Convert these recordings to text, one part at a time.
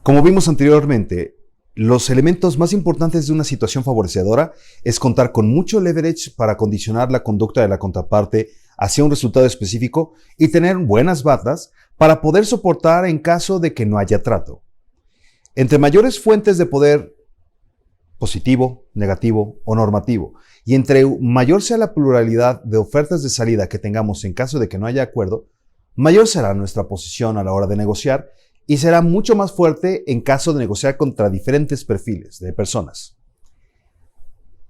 Como vimos anteriormente, los elementos más importantes de una situación favorecedora es contar con mucho leverage para condicionar la conducta de la contraparte hacia un resultado específico y tener buenas batas para poder soportar en caso de que no haya trato. Entre mayores fuentes de poder positivo, negativo o normativo, y entre mayor sea la pluralidad de ofertas de salida que tengamos en caso de que no haya acuerdo, mayor será nuestra posición a la hora de negociar y será mucho más fuerte en caso de negociar contra diferentes perfiles de personas.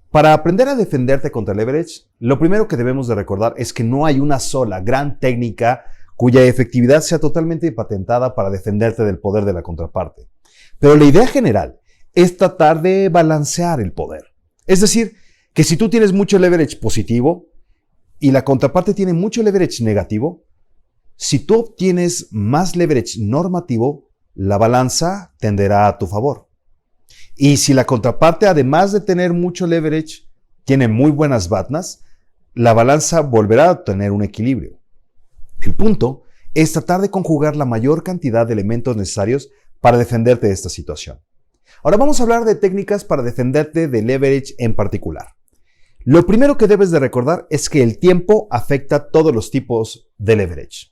Para aprender a defenderte contra leverage, lo primero que debemos de recordar es que no hay una sola gran técnica cuya efectividad sea totalmente patentada para defenderte del poder de la contraparte. Pero la idea general es tratar de balancear el poder. Es decir, que si tú tienes mucho leverage positivo y la contraparte tiene mucho leverage negativo, si tú obtienes más leverage normativo, la balanza tenderá a tu favor. Y si la contraparte, además de tener mucho leverage, tiene muy buenas BATNAs, la balanza volverá a tener un equilibrio. El punto es tratar de conjugar la mayor cantidad de elementos necesarios para defenderte de esta situación. Ahora vamos a hablar de técnicas para defenderte de leverage en particular. Lo primero que debes de recordar es que el tiempo afecta todos los tipos de leverage.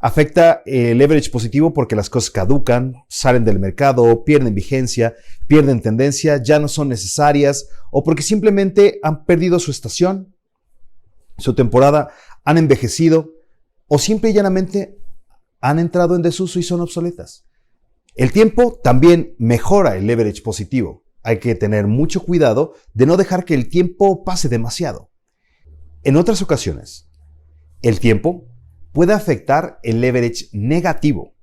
Afecta el leverage positivo porque las cosas caducan, salen del mercado, pierden vigencia, pierden tendencia, ya no son necesarias o porque simplemente han perdido su estación, su temporada, han envejecido o simple y llanamente han entrado en desuso y son obsoletas. El tiempo también mejora el leverage positivo. Hay que tener mucho cuidado de no dejar que el tiempo pase demasiado. En otras ocasiones, el tiempo puede afectar el leverage negativo,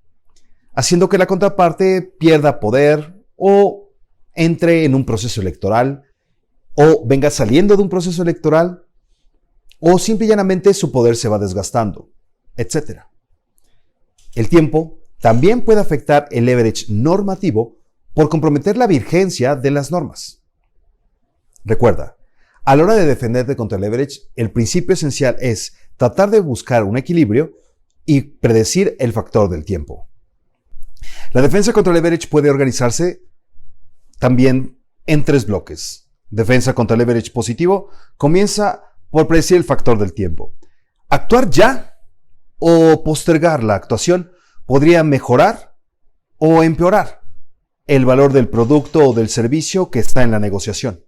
haciendo que la contraparte pierda poder o entre en un proceso electoral o venga saliendo de un proceso electoral o simple y llanamente su poder se va desgastando, etc. El tiempo también puede afectar el leverage normativo por comprometer la vigencia de las normas. Recuerda, a la hora de defenderte contra el leverage, el principio esencial es tratar de buscar un equilibrio y predecir el factor del tiempo. La defensa contra el leverage puede organizarse también en 3 bloques. Defensa contra el leverage positivo comienza por predecir el factor del tiempo. Actuar ya o postergar la actuación podría mejorar o empeorar el valor del producto o del servicio que está en la negociación.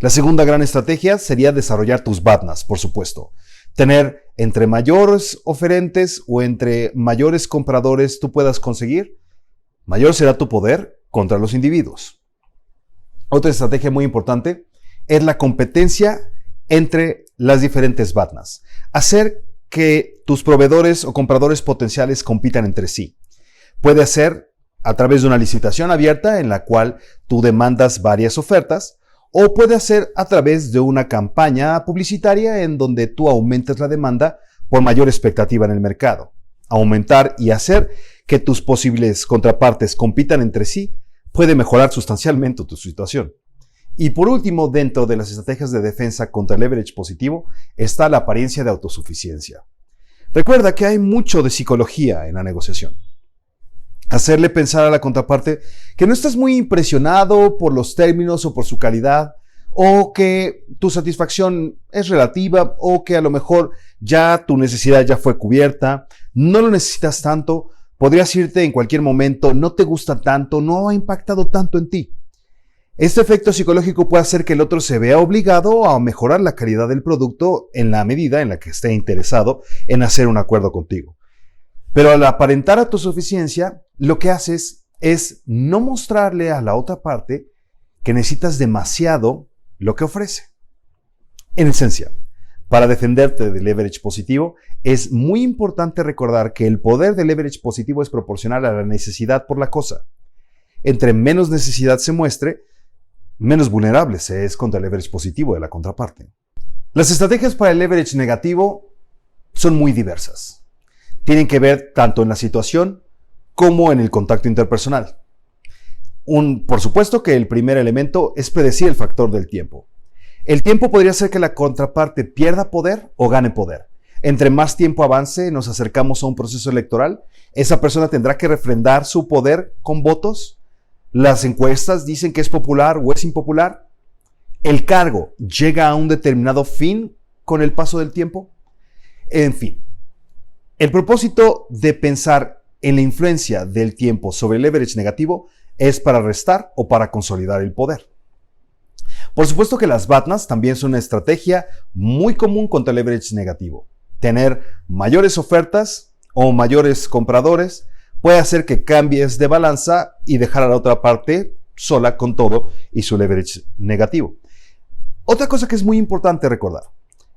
La segunda gran estrategia sería desarrollar tus BATNAs, por supuesto. Tener entre mayores oferentes o entre mayores compradores tú puedas conseguir, mayor será tu poder contra los individuos. Otra estrategia muy importante es la competencia entre las diferentes BATNAs. Hacer que tus proveedores o compradores potenciales compitan entre sí. Puede ser a través de una licitación abierta en la cual tú demandas varias ofertas, o puede ser a través de una campaña publicitaria en donde tú aumentes la demanda por mayor expectativa en el mercado. Aumentar y hacer que tus posibles contrapartes compitan entre sí puede mejorar sustancialmente tu situación. Y por último, dentro de las estrategias de defensa contra el leverage positivo está la apariencia de autosuficiencia. Recuerda que hay mucho de psicología en la negociación. Hacerle pensar a la contraparte que no estás muy impresionado por los términos o por su calidad, o que tu satisfacción es relativa, o que a lo mejor ya tu necesidad ya fue cubierta, no lo necesitas tanto, podrías irte en cualquier momento, no te gusta tanto, no ha impactado tanto en ti. Este efecto psicológico puede hacer que el otro se vea obligado a mejorar la calidad del producto en la medida en la que esté interesado en hacer un acuerdo contigo. Pero al aparentar autosuficiencia, lo que haces es no mostrarle a la otra parte que necesitas demasiado lo que ofrece. En esencia, para defenderte del leverage positivo, es muy importante recordar que el poder del leverage positivo es proporcional a la necesidad por la cosa. Entre menos necesidad se muestre, menos vulnerable se es contra el leverage positivo de la contraparte. Las estrategias para el leverage negativo son muy diversas. Tienen que ver tanto en la situación como en el contacto interpersonal. Por supuesto que el primer elemento es predecir el factor del tiempo. El tiempo podría hacer que la contraparte pierda poder o gane poder. Entre más tiempo avance, nos acercamos a un proceso electoral, esa persona tendrá que refrendar su poder con votos. Las encuestas dicen que es popular o es impopular. El cargo llega a un determinado fin con el paso del tiempo. En fin, el propósito de pensar en la influencia del tiempo sobre el leverage negativo es para restar o para consolidar el poder. Por supuesto que las BATNAs también son una estrategia muy común contra el leverage negativo. Tener mayores ofertas o mayores compradores puede hacer que cambies de balanza y dejar a la otra parte sola con todo y su leverage negativo. Otra cosa que es muy importante recordar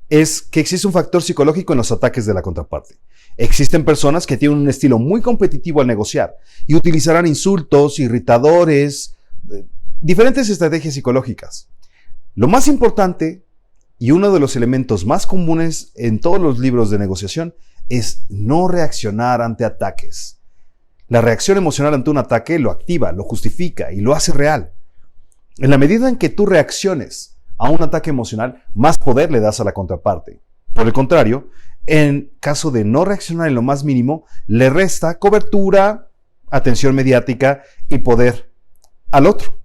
es que existe un factor psicológico en los ataques de la contraparte. Existen personas que tienen un estilo muy competitivo al negociar y utilizarán insultos, irritadores, diferentes estrategias psicológicas. Lo más importante y uno de los elementos más comunes en todos los libros de negociación es no reaccionar ante ataques. La reacción emocional ante un ataque lo activa, lo justifica y lo hace real. En la medida en que tú reacciones a un ataque emocional, más poder le das a la contraparte. Por el contrario, en caso de no reaccionar en lo más mínimo, le resta cobertura, atención mediática y poder al otro.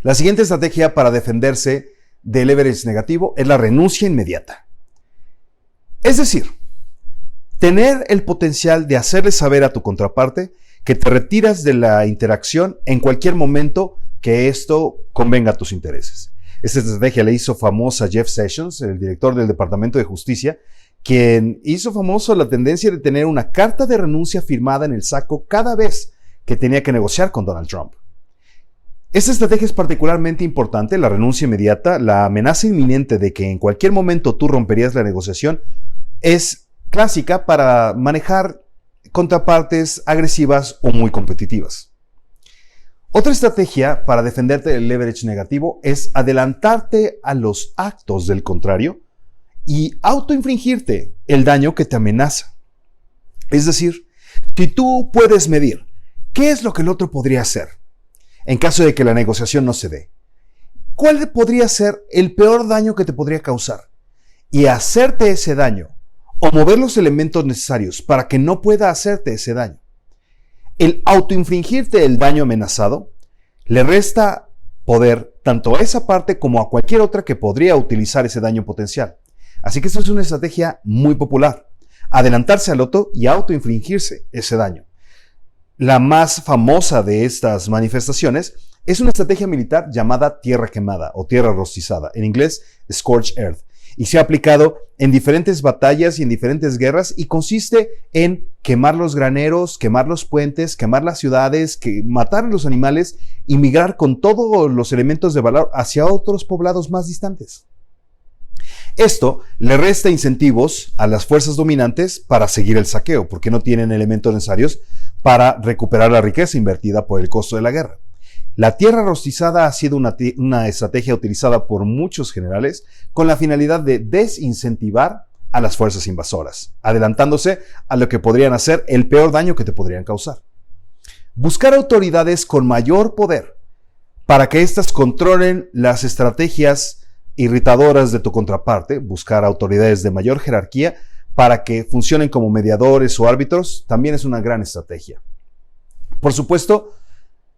La siguiente estrategia para defenderse del leverage negativo es la renuncia inmediata. Es decir, tener el potencial de hacerle saber a tu contraparte que te retiras de la interacción en cualquier momento que esto convenga a tus intereses. Esta estrategia le hizo famosa a Jeff Sessions, el director del Departamento de Justicia, quien hizo famoso la tendencia de tener una carta de renuncia firmada en el saco cada vez que tenía que negociar con Donald Trump. Esta estrategia es particularmente importante, la renuncia inmediata, la amenaza inminente de que en cualquier momento tú romperías la negociación, es clásica para manejar contrapartes agresivas o muy competitivas. Otra estrategia para defenderte del leverage negativo es adelantarte a los actos del contrario y autoinfligirte el daño que te amenaza. Es decir, si tú puedes medir qué es lo que el otro podría hacer en caso de que la negociación no se dé, cuál podría ser el peor daño que te podría causar y hacerte ese daño o mover los elementos necesarios para que no pueda hacerte ese daño. El autoinfligirte el daño amenazado le resta poder tanto a esa parte como a cualquier otra que podría utilizar ese daño potencial. Así que esto es una estrategia muy popular. Adelantarse al otro y autoinfligirse ese daño. La más famosa de estas manifestaciones es una estrategia militar llamada tierra quemada o tierra rostizada, en inglés Scorched Earth, y se ha aplicado en diferentes batallas y en diferentes guerras y consiste en quemar los graneros, quemar los puentes, quemar las ciudades, matar a los animales y migrar con todos los elementos de valor hacia otros poblados más distantes. Esto le resta incentivos a las fuerzas dominantes para seguir el saqueo, porque no tienen elementos necesarios para recuperar la riqueza invertida por el costo de la guerra. La tierra rostizada ha sido una estrategia utilizada por muchos generales con la finalidad de desincentivar a las fuerzas invasoras, adelantándose a lo que podrían hacer el peor daño que te podrían causar. Buscar autoridades con mayor poder para que éstas controlen las estrategias irritadoras de tu contraparte, buscar autoridades de mayor jerarquía para que funcionen como mediadores o árbitros, también es una gran estrategia. Por supuesto,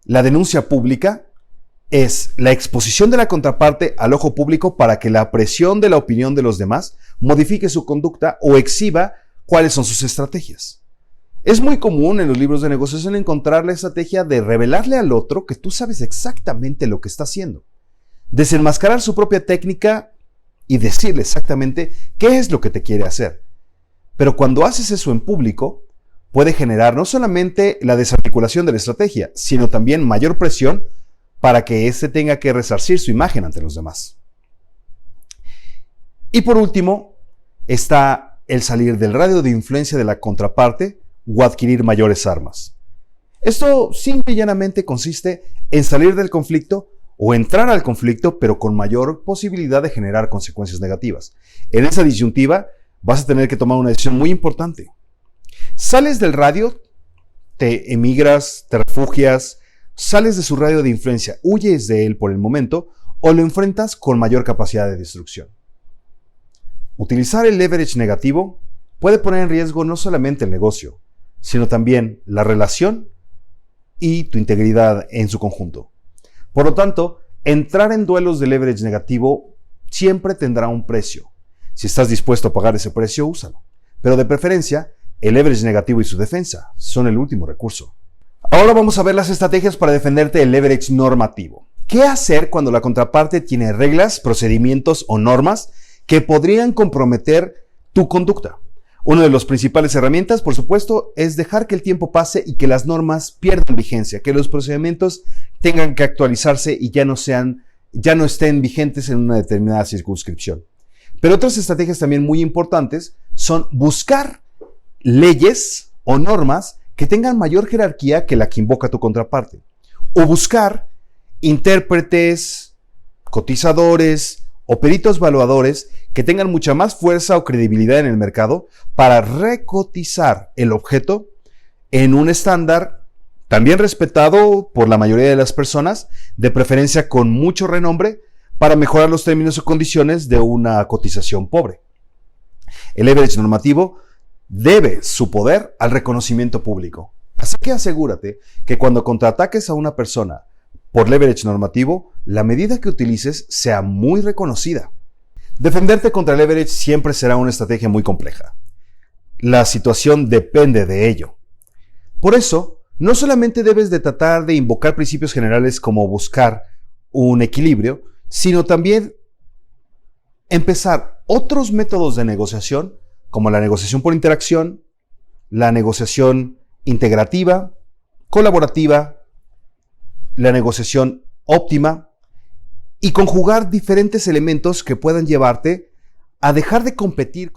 la denuncia pública es la exposición de la contraparte al ojo público para que la presión de la opinión de los demás modifique su conducta o exhiba cuáles son sus estrategias. Es muy común en los libros de negociación encontrar la estrategia de revelarle al otro que tú sabes exactamente lo que está haciendo, desenmascarar su propia técnica y decirle exactamente qué es lo que te quiere hacer. Pero cuando haces eso en público, puede generar no solamente la desarticulación de la estrategia, sino también mayor presión para que éste tenga que resarcir su imagen ante los demás. Y por último, está el salir del radio de influencia de la contraparte o adquirir mayores armas. Esto simple y llanamente consiste en salir del conflicto o entrar al conflicto, pero con mayor posibilidad de generar consecuencias negativas. En esa disyuntiva, vas a tener que tomar una decisión muy importante. Sales del radio, te emigras, te refugias, sales de su radio de influencia, huyes de él por el momento o lo enfrentas con mayor capacidad de destrucción. Utilizar el leverage negativo puede poner en riesgo no solamente el negocio, sino también la relación y tu integridad en su conjunto. Por lo tanto, entrar en duelos de leverage negativo siempre tendrá un precio. Si estás dispuesto a pagar ese precio, úsalo. Pero de preferencia, el leverage negativo y su defensa son el último recurso. Ahora vamos a ver las estrategias para defenderte del leverage normativo. ¿Qué hacer cuando la contraparte tiene reglas, procedimientos o normas que podrían comprometer tu conducta? Una de las principales herramientas, por supuesto, es dejar que el tiempo pase y que las normas pierdan vigencia, que los procedimientos tengan que actualizarse y ya no estén vigentes en una determinada circunscripción. Pero otras estrategias también muy importantes son buscar leyes o normas que tengan mayor jerarquía que la que invoca tu contraparte, o buscar intérpretes, cotizadores o peritos evaluadores que tengan mucha más fuerza o credibilidad en el mercado para recotizar el objeto en un estándar también respetado por la mayoría de las personas, de preferencia con mucho renombre, para mejorar los términos y condiciones de una cotización pobre. El leverage normativo debe su poder al reconocimiento público. Así que asegúrate que cuando contraataques a una persona por leverage normativo, la medida que utilices sea muy reconocida. Defenderte contra el leverage siempre será una estrategia muy compleja. La situación depende de ello. Por eso, no solamente debes de tratar de invocar principios generales como buscar un equilibrio, sino también empezar otros métodos de negociación, como la negociación por interacción, la negociación integrativa, colaborativa, la negociación óptima, y conjugar diferentes elementos que puedan llevarte a dejar de competir